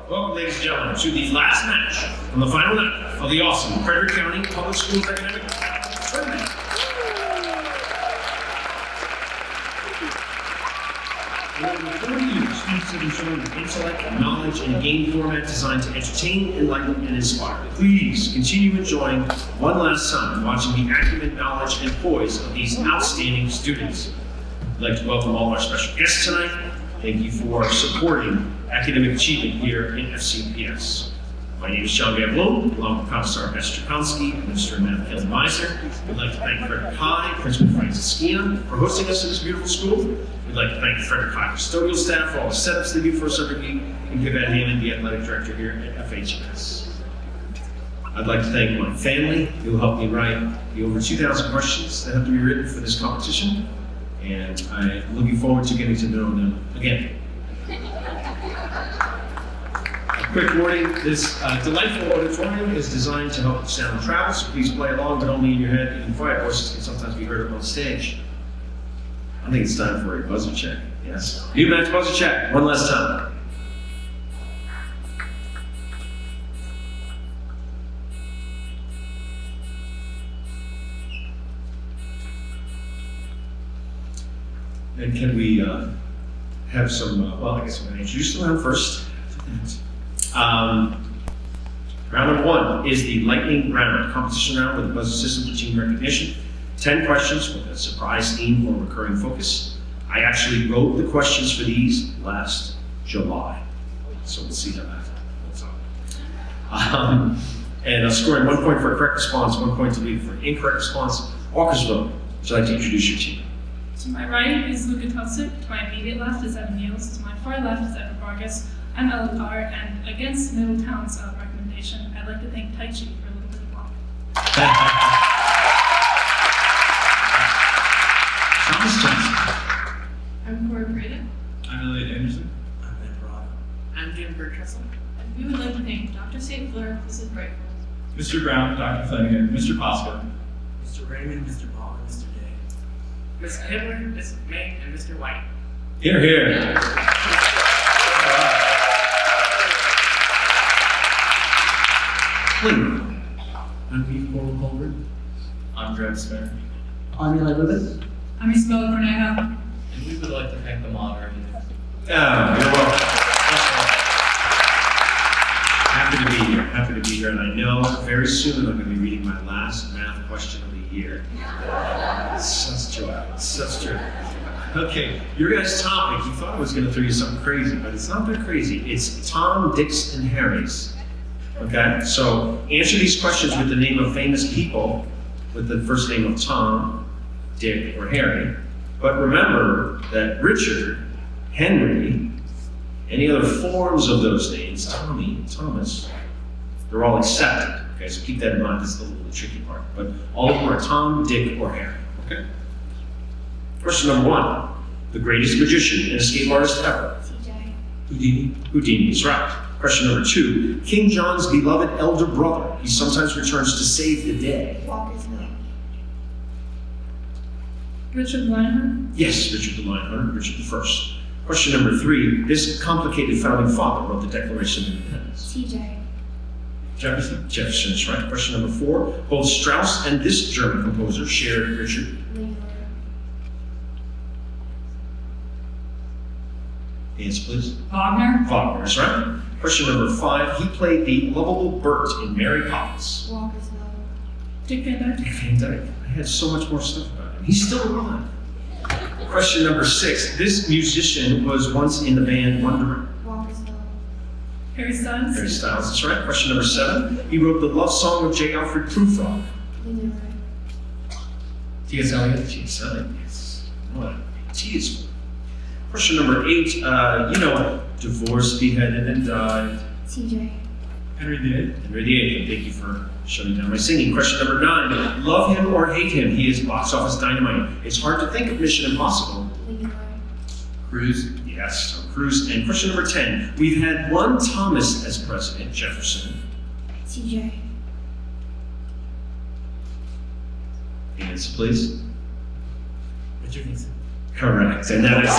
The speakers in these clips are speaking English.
Welcome, ladies and gentlemen, to the last match on the final night of the awesome Frederick County Public Schools Academic Tournament. For over 40 years, students have been shown the intellect, knowledge, and game format designed to entertain, enlighten, and inspire. Please continue enjoying one last time watching the acumen, knowledge, and poise of these outstanding students. I'd like to welcome all our special guests tonight. Thank you for supporting academic achievement here in FCPS. My name is John Van Bloom, along with Commissar Bess Jakonski, Minister and Math Kelly Weiser. We'd like to thank Frederick High, Principal Francis Skeon, for hosting us in this beautiful school. We'd like to thank the Frederick High custodial staff for all the setups they do for us every week, and give Ed Hammond, the athletic director here at FHS. I'd like to thank my family who helped me write the over 2,000 questions that have to be written for this competition, and I'm looking forward to getting to know them again. A quick warning, this delightful auditorium is designed to help sound travel, so please play along, but only in your head. Even quiet voices can sometimes be heard up on stage. I think it's time for a buzzer check. Yes. New match buzzer check, one last time. And can we have some, well, I guess I'm going to introduce the round first. Round number one is the lightning round, competition round with a buzzer system for team recognition. 10 questions with a surprise theme or recurring focus. I actually wrote the questions for these last July, so we'll see how that goes on. And scoring 1 point for a correct response, 1 point to lead for an incorrect response. Walkersville, would you like to introduce your team? To my right is Luca Tosik, to my immediate left is Evan Niels, to my far left is Evan Vargas. I'm Ellen Carr, and against Middletown's recommendation, I'd like to thank Tai Chi for a little bit of luck. Thomas Johnson. I'm Corey Breda. I'm Elliot Anderson. I'm Ben Parada. I'm Jim Bertressel. And we would like to thank Dr. St. Fleur, Mrs. Brightfield, Mr. Brown, Dr. Flanagan, Mr. Pasco. Mr. Raymond, Mr. Ball, and Mr. Day. Ms. Kibler, Ms. May, and Mr. White. Here, here. I'm Pete Colbert. I'm Dred Smith. I'm Eli Lewis. I'm Isabella Cornejo. And we would like to thank the moderator. You're welcome. Happy to be here. Happy to be here. And I know very soon I'm going to be reading my last math question of the year. Such joy. Such joy. Okay, your guys' topic, you thought I was going to throw you something crazy, but it's not that crazy. It's Tom, Dick's, and Harry's. Okay, so answer these questions with the name of famous people with the first name of Tom, Dick, or Harry. But remember that Richard, Henry, any other forms of those names, Tommy, Thomas, they're all accepted. Okay, so keep that in mind. This is the tricky part. But all of them are Tom, Dick, or Harry. Okay. Question number one: the greatest magician and escape artist ever. TJ, Houdini. Houdini is right. Question number two: King John's beloved elder brother. He sometimes returns to save the day. Walkersville, Richard Lionheart. Yes, Richard the Lionheart, Richard the First. Question number three: this complicated founding father wrote the Declaration of Independence. TJ, Jefferson. Jefferson is right. Question number four: both Strauss and this German composer shared Richard. Leonard, Answer, please. Wagner. Wagner is right. Question number five: he played the lovable Bert in Mary Poppins. Walkersville, Dick Van Dyke. Dick Van Dyke. I had so much more stuff about him. He's still alive. Question number six: this musician was once in the band One Direction. Walkersville, Harry Styles. Harry Styles, that's right. Question number seven: he wrote the love song of J. Alfred Prufrock. Leonard, T.S. Eliot. T.S. Eliot, yes. What? T is for. Question number eight: you know, divorced, beheaded, and died. TJ, Henry VIII. Henry VIII. And thank you for shutting down my singing. Question number nine: love him or hate him, he is box office dynamite. It's hard to think of Mission Impossible. Leonard, Cruise. Yes, Tom Cruise. And question number 10: we've had one Thomas as president, Jefferson. TJ, Answer, please. Richard Nixon. Correct. And that is.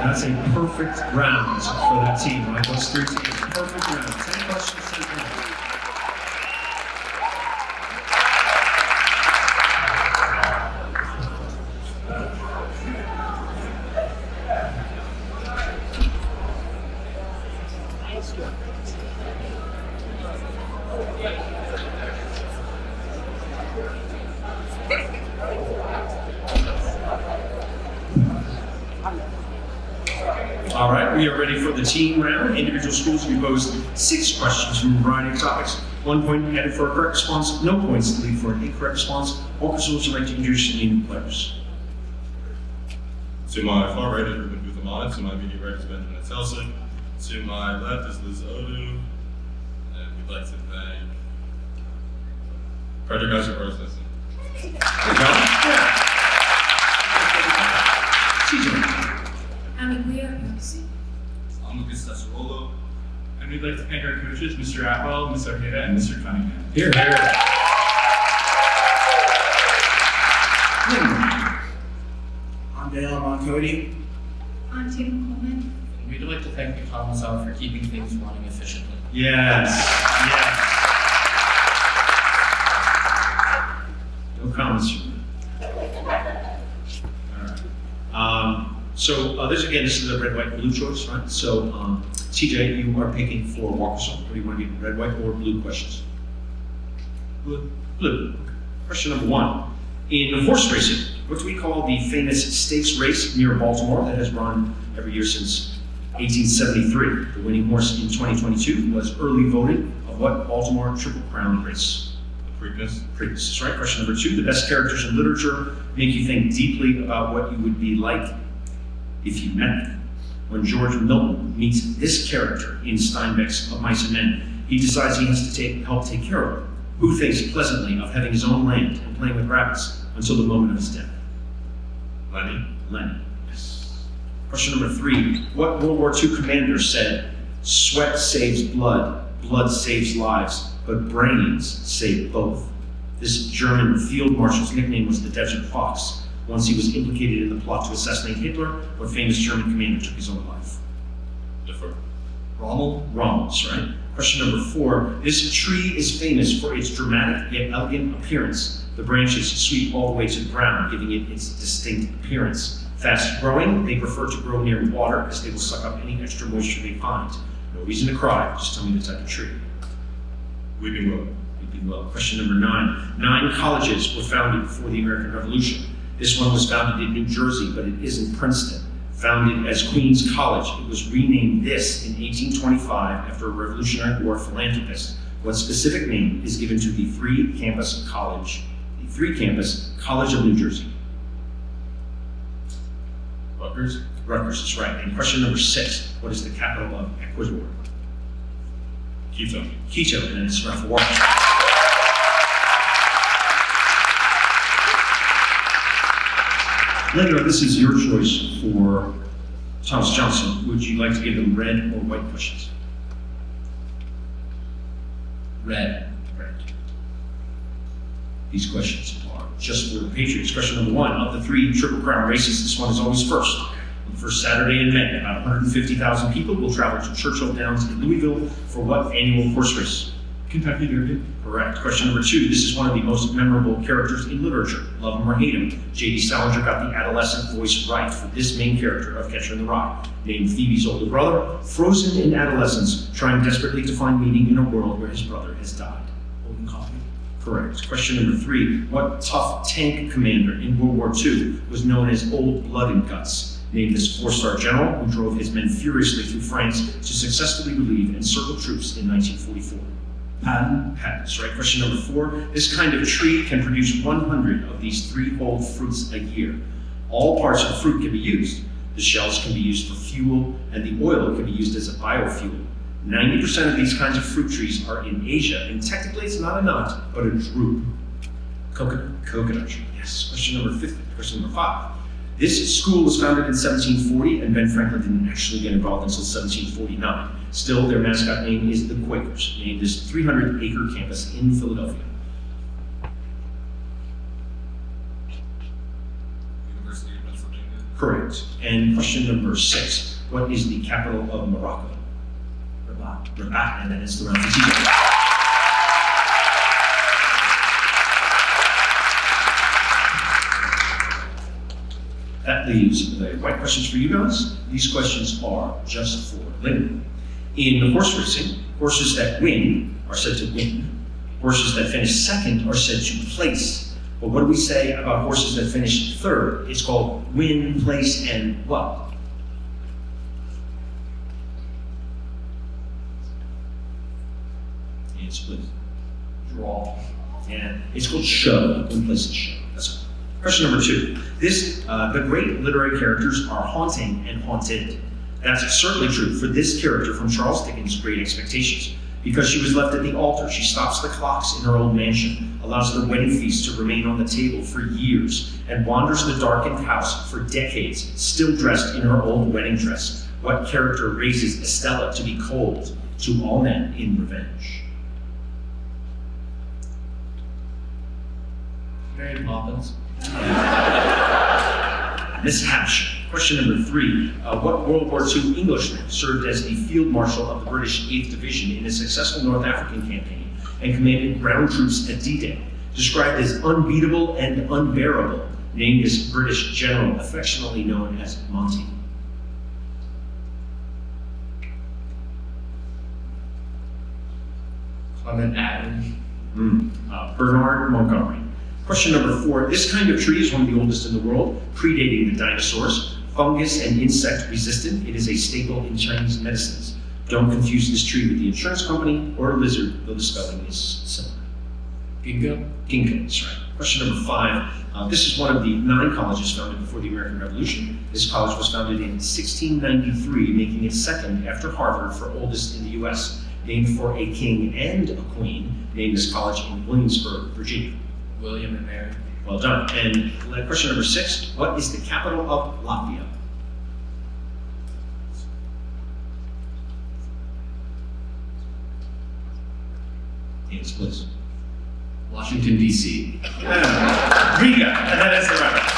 That's a perfect round for that team, right? Those three teams, perfect round. 10 questions, 10 points. All right, we are ready for the team round. Individual schools will be posed 6 questions from a variety of topics. 1 point added for a correct response, no points to leave for an incorrect response. Orchestra, would you like to introduce the new players? To my far right is Ruben Guzman, to my immediate right is Benjamin Telsic, to my left is Liz Odu, and we'd like to thank Frederick Isaac Rosen. There you go. Yeah. CJ. I'm Lucas Tesserolo. And we'd like to thank our coaches, Mr. Atwell, Ms. Ojeda, and Mr. Cunningham. Here, here. I'm Dale Moncody. I'm Tatum Coleman. And we'd like to thank the Commissar for keeping things running efficiently. Yes, yes. No comments from me. All right. This is a red, white, blue choice, right? So, CJ, you are picking for Walkerson. What do you want to be, red, white, or blue questions? Blue. Blue. Question number 1. In horse racing, what do we call the famous stakes race near Baltimore that has run every year since 1873? The winning horse in 2022 was early voting of what Baltimore Triple Crown race? The Preakness. Preakness is right. Question number 2. The best characters in literature make you think deeply about what you would be like if you met them. When George Milton meets this character in Steinbeck's Of Mice and Men, he decides he has to help take care of her. Who thinks pleasantly of having his own land and playing with rabbits until the moment of his death? Lenny. Lenny. Yes. Question number 3. What World War II commander said, "Sweat saves blood, blood saves lives, but brains save both"? This German field marshal's nickname was the Desert Fox. Once he was implicated in the plot to assassinate Hitler, what famous German commander took his own life? Defer. Rommel? Rommel's, right? Question number 4. This tree is famous for its dramatic yet elegant appearance. The branches sweep all the way to the ground, giving it its distinct appearance. Fast growing, they prefer to grow near water as they will suck up any extra moisture they find. No reason to cry, just tell me the type of tree. Weeping Willow. Weeping Willow. Question number 9. 9 colleges were founded before the American Revolution. This one was founded in New Jersey, but it isn't Princeton. Founded as Queens College, it was renamed this in 1825 after a Revolutionary War philanthropist. What specific name is given to the three-campus college of New Jersey? Rutgers. Rutgers is right. And question number 6, what is the capital of Ecuador? Quito. Quito, and it's Ralph Walker. Linda, this is your choice for Thomas Johnson. Would you like to give them red or white questions? Red. Red. These questions are just for the Patriots. Question number 1. Of the 3 Triple Crown races, this one is always first. On the first Saturday in May, about 150,000 people will travel to Churchill Downs in Louisville for what annual horse race? Kentucky Derby. Correct. Question number 2. This is one of the most memorable characters in literature. Love him or hate him, J.D. Salinger got the adolescent voice right for this main character of Catcher in the Rye. Named Phoebe's older brother, frozen in adolescence, trying desperately to find meaning in a world where his brother has died. Holden Coffee. Correct. Question number 3. What tough tank commander in World War II was known as Old Blood and Guts? Named this 4-star general who drove his men furiously through France to successfully relieve encircled troops in 1944. Patton. Patents, right? Question number 4. This kind of tree can produce 100 of these 3-fold fruits a year. All parts of the fruit can be used. The shells can be used for fuel, and the oil can be used as a biofuel. 90% of these kinds of fruit trees are in Asia, and technically it's not a nut, but a drupe. Coconut. Coconut tree, yes. Question number 5. This school was founded in 1740, and Ben Franklin didn't actually get involved until 1749. Still, their mascot name is the Quakers, named this 300-acre campus in Philadelphia. University of Pennsylvania. Correct. And question number 6. What is the capital of Morocco? Rabat. Rabat, and that is the round for TJ. That leaves the white questions for you guys. These questions are just for Lynn. In horse racing, horses that win are said to win. Horses that finish second are said to place. But what do we say about horses that finish third? It's called win, place, and what? And split. Draw. And it's called show, win, place, and show. That's all. Question number 2. The great literary characters are haunting and haunted. That's certainly true for this character from Charles Dickens' Great Expectations. Because she was left at the altar, she stops the clocks in her old mansion, allows the wedding feast to remain on the table for years, and wanders the darkened house for decades, still dressed in her old wedding dress. What character raises Estella to be cold to all men in revenge? Mary Poppins. Miss Hatch. Question number 3. What World War II Englishman served as the Field Marshal of the British 8th Division in a successful North African campaign and commanded ground troops at D-Day? Described as unbeatable and unbearable, named this British general affectionately known as Monty. Clement Attlee. Bernard Montgomery. Question number 4. This kind of tree is one of the oldest in the world, predating the dinosaurs. Fungus and insect resistant, it is a staple in Chinese medicines. Don't confuse this tree with the insurance company or a lizard, though the spelling is similar. Ginkgo. Ginkgo, that's right. Question number 5. This is one of the 9 colleges founded before the American Revolution. This college was founded in 1693, making it second after Harvard for oldest in the U.S. Named for a king and a queen, named this college in Williamsburg, Virginia. William and Mary. Well done. And question number 6. What is the capital of Latvia? Yes, please. Washington, D.C. Riga, and that is the right.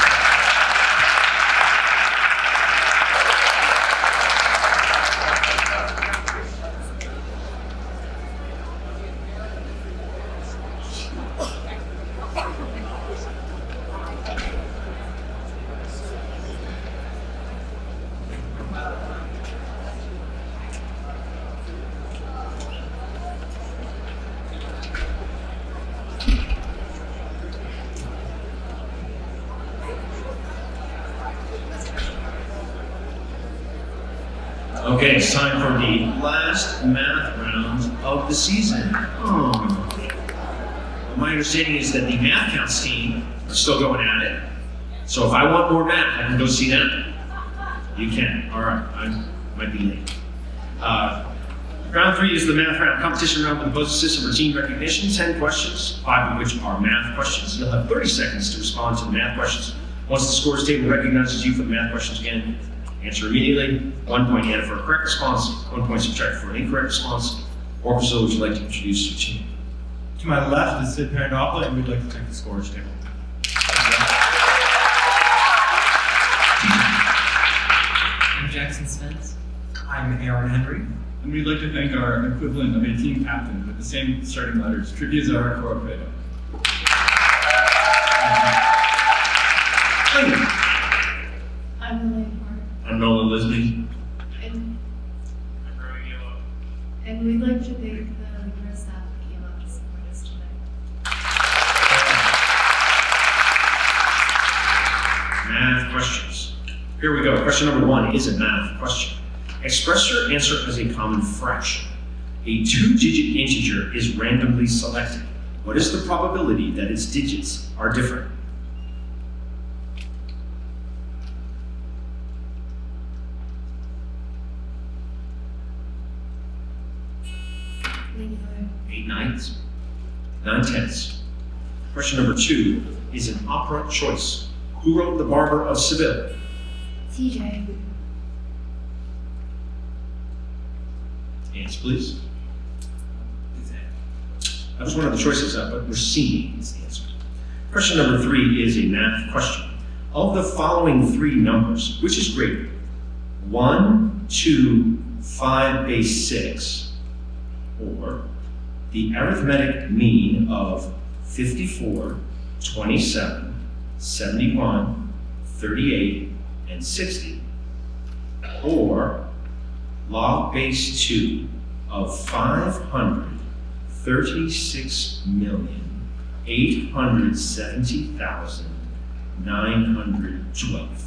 Okay, it's time for the last math round of the season. My understanding is that the math counts team are still going at it. So if I want more math, I can go see them. You can. All right, I might be late. Round 3 is the math round, competition round with a buzzer system for team recognition. 10 questions, 5 of which are math questions. You'll have 30 seconds to respond to the math questions. Once the scores table recognizes you for the math questions again, answer immediately. 1 point added for a correct response, 1 point subtracted for an incorrect response. Or Priscilla, would you like to introduce your team? To my left is Sid Paranopoulos, and we'd like to take the scores table. I'm Jackson Spence. I'm Aaron Henry. And we'd like to thank our equivalent of a team captain with the same starting letters, Triviazar Corpedo. I'm Elaine Hart. I'm Nolan Lisby. And we'd like to thank the Lima staff that came out to support us tonight. Math questions. Here we go. Question number 1 is a math question. Express your answer as a common fraction. A 2-digit integer is randomly selected. What is the probability that its digits are different? Regular. 8 ninths, 9 tenths. Question number 2 is an opera choice. Who wrote The Barber of Seville? TJ. Answer, please. That was one of the choices, but Rossini is the answer. Question number 3 is a math question. Of the following three numbers, which is greater? 1, 2, 5 base 6, or the arithmetic mean of 54, 27, 71, 38, and 60, or log base 2 of 536,870,912.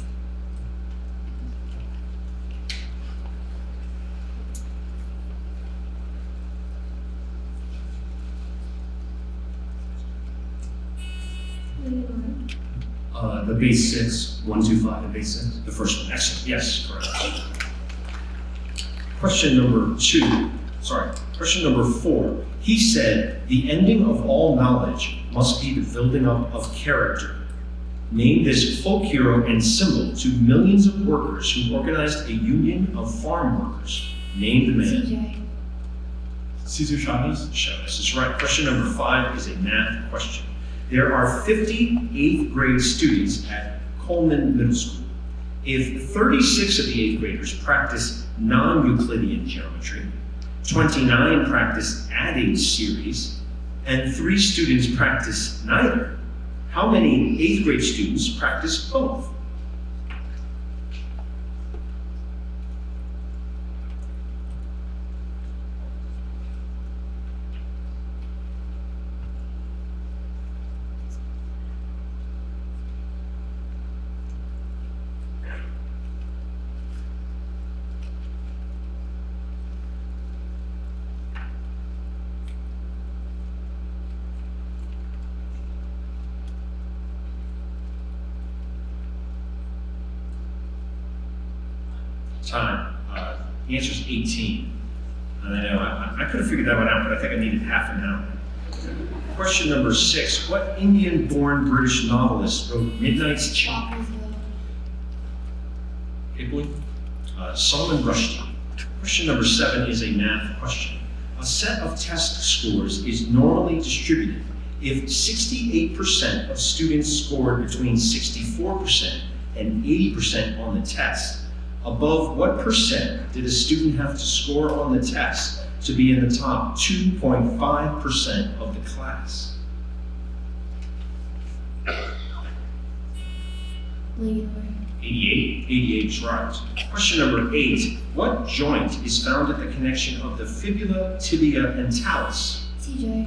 The base 6, 1, 2, 5, and base 6. The first one, excellent, yes, correct. Question number 4. He said, the ending of all knowledge must be the building up of character. Name this folk hero and symbol to millions of workers who organized a union of farm workers. Name the man. CJ. Caesar Chavez. Chavez is right. Question number 5 is a math question. There are 50 8th grade students at Coleman Middle School. If 36 of the 8th graders practice non-Euclidean geometry, 29 practice adding series, and 3 students practice neither, how many 8th grade students practice both? Time. The answer is 18. And I know I could have figured that one out, but I think I needed half an hour. Question number 6. What Indian-born British novelist wrote Midnight's Chin? Kipling? Salman Rushdie. Question number 7 is a math question. A set of test scores is normally distributed if 68% of students scored between 64% and 80% on the test. Above what percent did a student have to score on the test to be in the top 2.5% of the class? Leroy. 88. 88 is right. Question number 8. What joint is found at the connection of the fibula, tibia, and talus? CJ.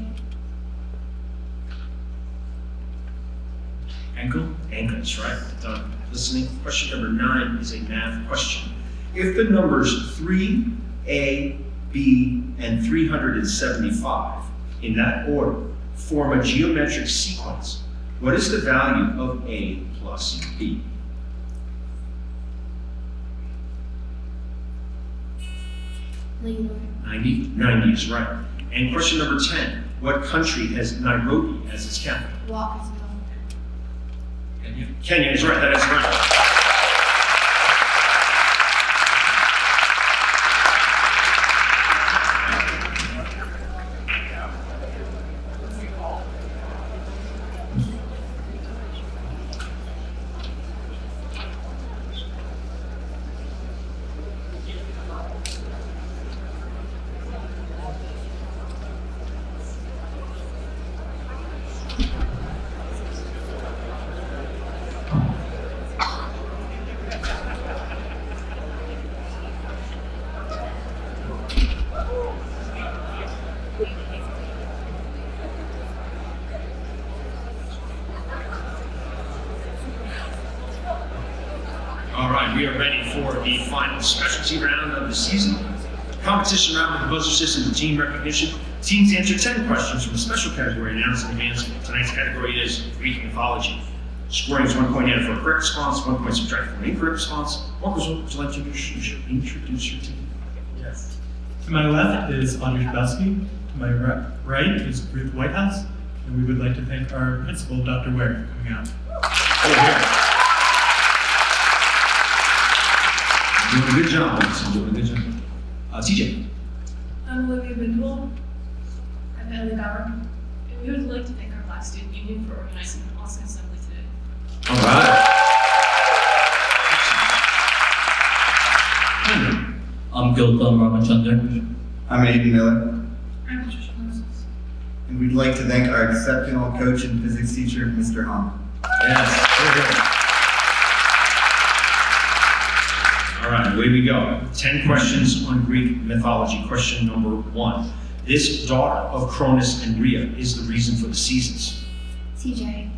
Ankle. Ankle is right. Done. Listening. Question number 9 is a math question. If the numbers 3, A, B, and 375, in that order, form a geometric sequence, what is the value of A plus B? Leroy. 90. 90 is right. And question number 10. What country has Nairobi as its capital? Walkersville. Kenya. Kenya is right. That is right. All right, we are ready for the final specialty round of the season. Competition round with the buzzer system and team recognition. Teams answer 10 questions from a special category announced in advance. Tonight's category is Greek mythology. Scoring is 1 point added for a correct response, 1 point subtracted for an incorrect response. Marcus, would you like to introduce your team? Yes. To my left is Audrey Shabowski. To my right is Ruth Whitehouse. And we would like to thank our principal, Dr. Ware, for coming out. Over here. Doing a good job, Wilson. Doing a good job. TJ. I'm Olivia Bindwell. I'm Ellie Bauer. And we would like to thank our Black Student Union for organizing an awesome assembly today. All right. I'm Gautam Ramachandran. I'm Aiden Miller, I'm Patricia Moses. and we'd like to thank our exceptional coach and physics teacher, Mr. Hahn. Yes, all right, away we go. 10 questions on Greek mythology. Question number 1. This daughter of Cronus and Rhea is the reason for the seasons. TJ.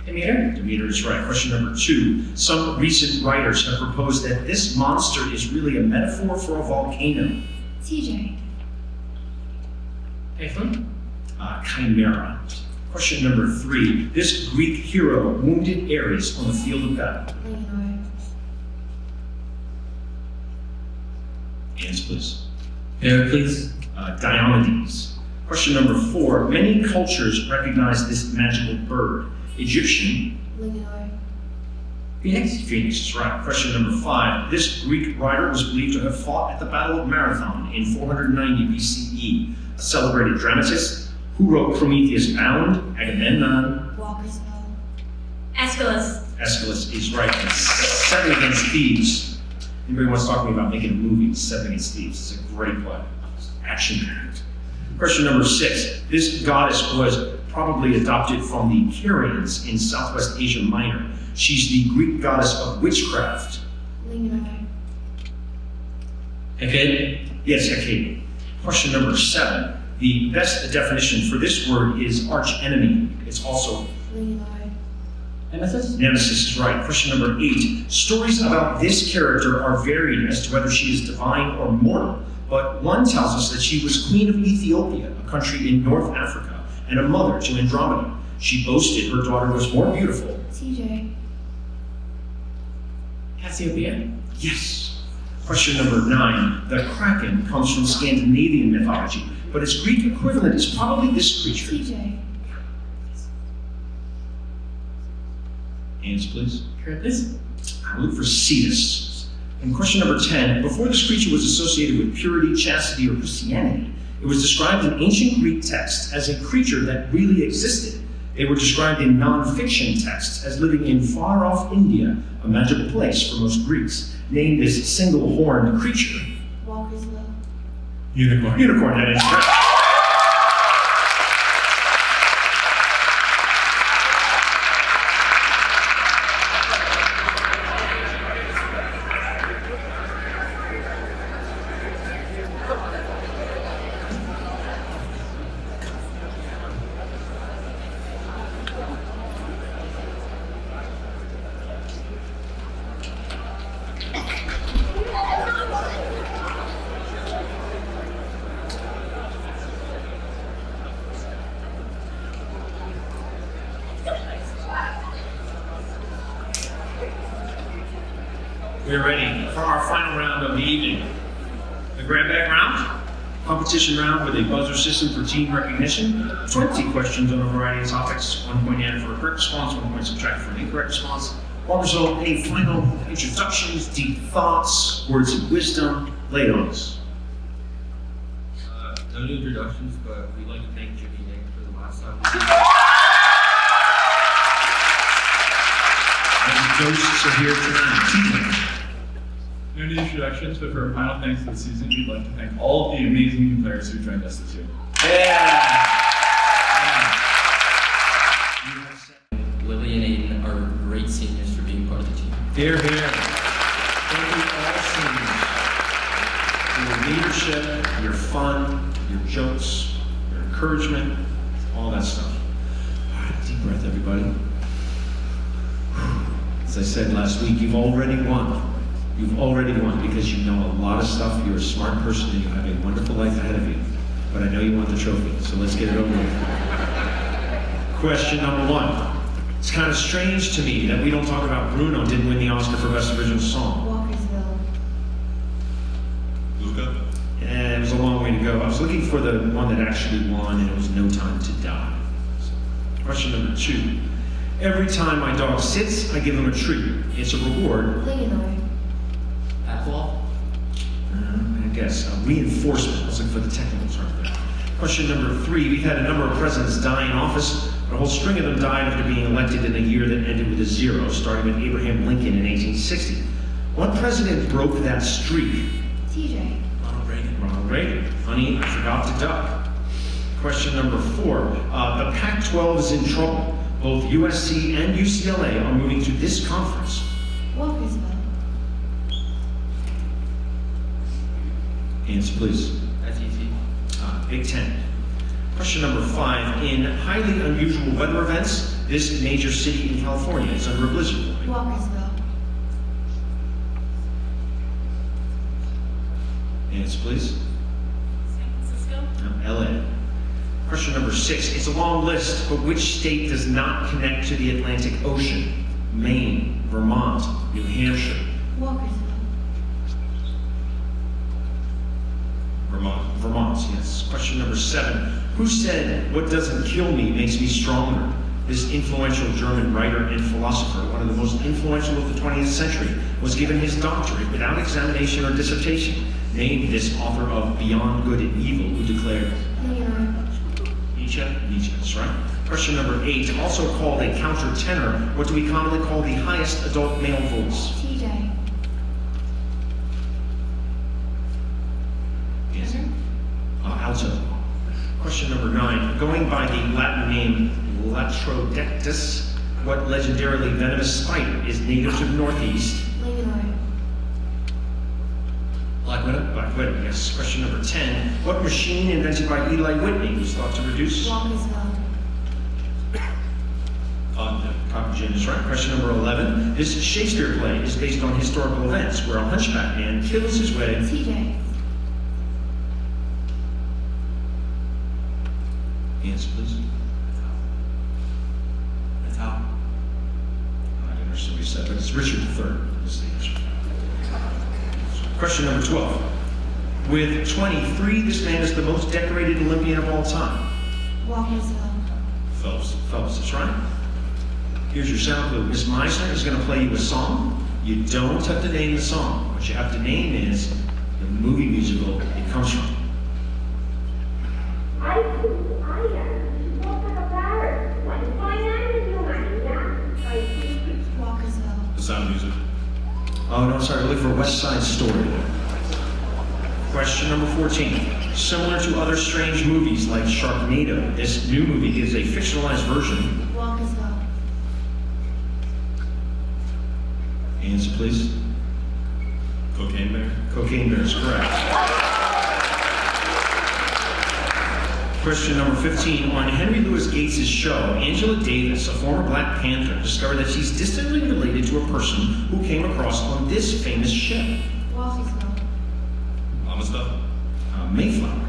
Demeter? Demeter is right. Question number 2. Some recent writers have proposed that this monster is really a metaphor for a volcano. TJ. Typhon? Chimera. Question number 3. This Greek hero wounded Ares on the field of battle. Leonor. Hands, please. Heracles? Diomedes. Question number 4. Many cultures recognize this magical bird. Egyptian. Leonor. Phoenix? Phoenix is right. Question number 5. This Greek writer was believed to have fought at the Battle of Marathon in 490 BCE. A celebrated dramatist who wrote Prometheus Bound, Agamemnon. Walkersville. Aeschylus. Aeschylus is right. And 7 Against Thieves. Anybody wants to talk to me about making a movie, 7 Against Thieves? It's a great play. It's action-packed. Question number 6. This goddess was probably adopted from the Carians in Southwest Asia Minor. She's the Greek goddess of witchcraft. Leonor. Hecate? Yes, Hecate. Question number 7. The best definition for this word is archenemy. It's also Leonor. Nemesis? nemesis is right. Question number 8. Stories about this character are varied as to whether she is divine or mortal, but one tells us that she was queen of Ethiopia, a country in North Africa, and a mother to Andromeda. She boasted her daughter was more beautiful. TJ. Cassiopeia? Yes. Question number 9. The Kraken comes from Scandinavian mythology, but its Greek equivalent is probably this creature. TJ. Hands, please. Charybdis? I look for Cetus. And question number 10. Before this creature was associated with purity, chastity, or Christianity, it was described in ancient Greek texts as a creature that really existed. They were described in non-fiction texts as living in far-off India, a magical place for most Greeks. Name this single-horned creature. Walkersville. Unicorn. Unicorn, that is correct. We're ready for our final round of the evening. The grab bag round, competition round with a buzzer system for team recognition, 20 questions on a variety of topics, 1 point added for a correct response, 1 point subtracted for an incorrect response. Also, any final introductions, deep thoughts, words of wisdom, lay it on us. No new introductions, but we'd like to thank Jimmy Yang for the last time. And the ghosts are here tonight. No new introductions, but for our final thanks of the season, we'd like to thank all of the amazing new players who joined us this year. Lily and Aiden are great seniors for being part of the team. Here, here. Thank you all seniors for your leadership, your fun, your jokes, your encouragement, all that stuff. All right, deep breath, everybody. As I said last week, you've already won. You've already won because you know a lot of stuff. You're a smart person and you have a wonderful life ahead of you. But I know you want the trophy, so let's get it over with. Question number 1. It's kind of strange to me that we don't talk about Bruno didn't win the Oscar for Best Original Song. Walkersville. Luca? And it was a long way to go. I was looking for the one that actually won, and it was No Time to Die. So, question number 2. Every time my dog sits, I give him a treat. It's a reward. Leonor. Apple? I guess. Reinforcement. I was looking for the technical term there. Question number 3. We've had a number of presidents die in office, but a whole string of them died after being elected in a year that ended with a 0, starting with Abraham Lincoln in 1860. What president broke that streak? TJ. Ronald Reagan. Ronald Reagan. Honey, I forgot to duck. Question number 4. The Pac-12 is in trouble. Both USC and UCLA are moving to this conference. Walkersville. Answer, please. SEC. Big Ten. Question number 5. In highly unusual weather events, this major city in California is under a blizzard warning. Walkersville. Answer, please. San Francisco. LA. Question number 6. It's a long list, but which state does not connect to the Atlantic Ocean? Maine, Vermont, New Hampshire. Walkersville. Vermont. Vermont, yes. Question number 7. Who said, "What doesn't kill me makes me stronger"? This influential German writer and philosopher, one of the most influential of the 20th century, was given his doctorate without examination or dissertation. Name this author of Beyond Good and Evil who declared Leonard. Nietzsche? Nietzsche, that's right. Question number 8. Also called a countertenor, what do we commonly call the highest adult male voice? TJ. Yes. Alto. Question number 9. Going by the Latin name Latrodectus, what legendarily venomous spider is native to the Northeast? Leonard. Black Widow. Black Widow, yes. Question number 10. What machine invented by Eli Whitney was thought to reduce? Walkersville. Cotton gin is right. Question number 11. This Shakespeare play is based on historical events where a hunchback man kills his way. TJ. Answer, please. That's how. I didn't understand what you said, but it's Richard III is the answer. Question number 12. With 23, this man is the most decorated Olympian of all time. Walkersville. Phelps. Phelps, that's right. Here's your sound clue. Miss Meisner is going to play you a song. You don't have to name the song. What you have to name is the movie musical it comes from. Walkersville. The Sound of Music. Oh, no, sorry, look for West Side Story. Question number 14. Similar to other strange movies like Sharknado, this new movie is a fictionalized version. Walkersville. Answer, please. Cocaine Bear. Cocaine Bear is correct. Question number 15. On Henry Louis Gates' show, Angela Davis, a former Black Panther, discovered that she's distantly related to a person who came across on this famous ship. Walkersville. Amistad. Mayflower.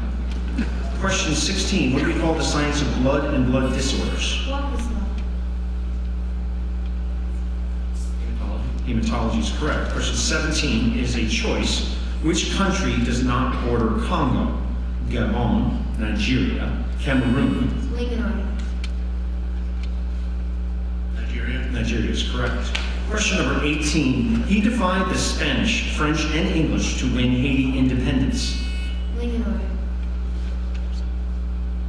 Question 16. What do we call the science of blood and blood disorders? Walkersville. Hematology is correct. Question 17 is a choice. Which country does not border Congo, Gabon, Nigeria, Cameroon? Leonard. Nigeria. Nigeria is correct. Question number 18. He defied the Spanish, French, and English to win Haiti independence. Leonard.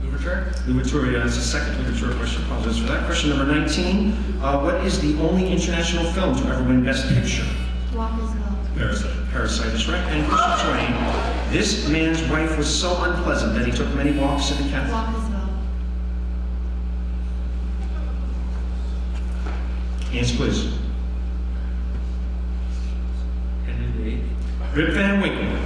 Louverture. Louverture, that's the second Louverture question. Apologize for that. Question number 19. What is the only international film to ever win Best Picture? Walkersville. Parasite. Parasite is right. And question 20. This man's wife was so unpleasant that he took many walks in the cafe. Walkersville. Answer, please. Henry VIII. Rip Van Winkle.